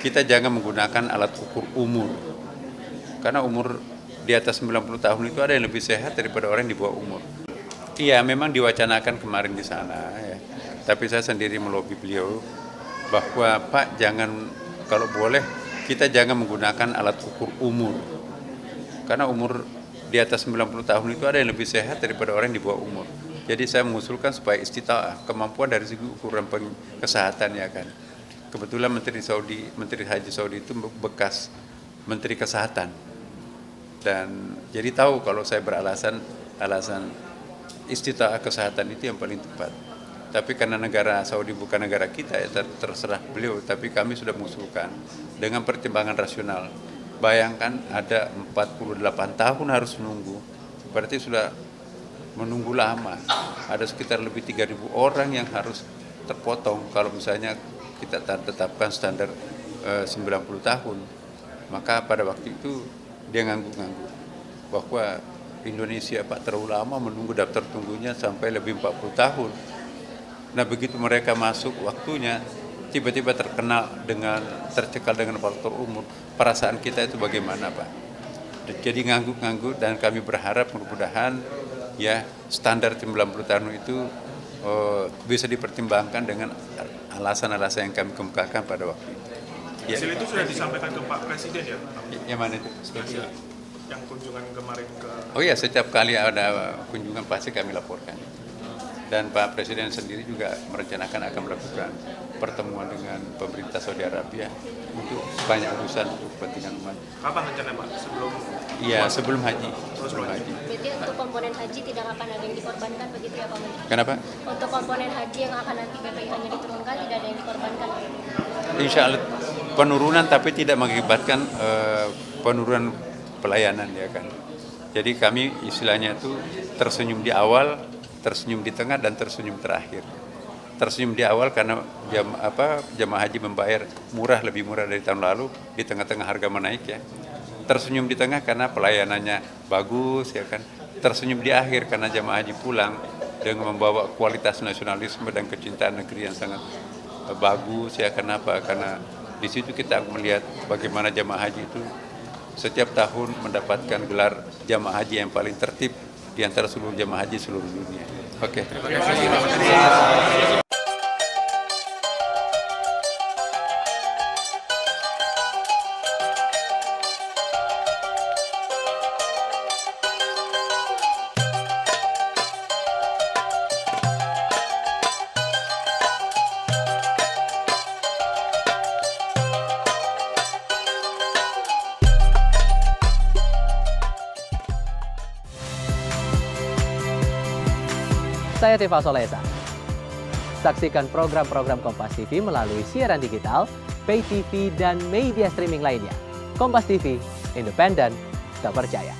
kita jangan menggunakan alat ukur umur. Karena umur di atas 90 tahun itu ada yang lebih sehat daripada orang yang di bawah umur. Iya, memang diwacanakan kemarin di sana, ya. Tapi saya sendiri melobi beliau bahwa Pak jangan, kalau boleh kita jangan menggunakan alat ukur umur. Karena umur di atas 90 tahun itu ada yang lebih sehat daripada orang yang di bawah umur. Jadi saya mengusulkan supaya istita'ah, kemampuan dari segi ukuran kesehatan, ya kan. Kebetulan Menteri Haji Saudi itu bekas Menteri Kesehatan. Dan jadi tahu kalau saya alasan istita'ah kesehatan itu yang paling tepat. Tapi karena negara Saudi bukan negara kita, ya terserah beliau. Tapi kami sudah mengusulkan dengan pertimbangan rasional. Bayangkan ada 48 tahun harus menunggu. Berarti sudah menunggu lama. Ada sekitar lebih 3.000 orang yang harus terpotong kalau misalnya kita tetapkan standar 90 tahun. Maka pada waktu itu dia ngangguk-ngangguk bahwa Indonesia Pak terlalu lama menunggu daftar tunggunya sampai lebih 40 tahun. Nah begitu mereka masuk waktunya, tiba-tiba tercekal dengan faktor umur, perasaan kita itu bagaimana Pak? Jadi ngangguk-ngangguk, dan kami berharap mudah-mudahan ya standar 90 tahun itu bisa dipertimbangkan dengan alasan-alasan yang kami kemukakan pada waktu itu. Ya. Hasil itu sudah disampaikan ke Pak Presiden ya? Yang mana itu? Yang kunjungan kemarin ke... Oh iya, setiap kali ada kunjungan pasti kami laporkan. Dan Pak Presiden sendiri juga merencanakan akan melakukan pertemuan dengan pemerintah Saudi Arabia untuk banyak urusan untuk kepentingan umat. Kapan rencananya Pak? Sebelum haji. Sebelum haji. Berarti untuk komponen haji tidak akan ada yang dikorbankan begitu ya Pak Menteri? Kenapa? Untuk komponen haji yang akan nanti BPIH-nya diturunkan tidak ada yang dikorbankan? Insya Allah penurunan, tapi tidak mengakibatkan penurunan pelayanan, ya kan. Jadi kami istilahnya itu tersenyum di awal, tersenyum di tengah, dan tersenyum terakhir. Tersenyum di awal karena jamaah haji membayar lebih murah dari tahun lalu, di tengah-tengah harga menaik, ya. Tersenyum di tengah karena pelayanannya bagus, ya kan. Tersenyum di akhir karena jamaah haji pulang dengan membawa kualitas nasionalisme dan kecintaan negeri yang sangat bagus, ya. Kenapa? Karena di situ kita melihat bagaimana jamaah haji itu setiap tahun mendapatkan gelar jamaah haji yang paling tertib di antara seluruh jamaah haji seluruh dunia. Oke. Terima kasih. Saya Tifa Solesa. Saksikan program-program Kompas TV melalui siaran digital, pay TV, dan media streaming lainnya. Kompas TV, independen, terpercaya.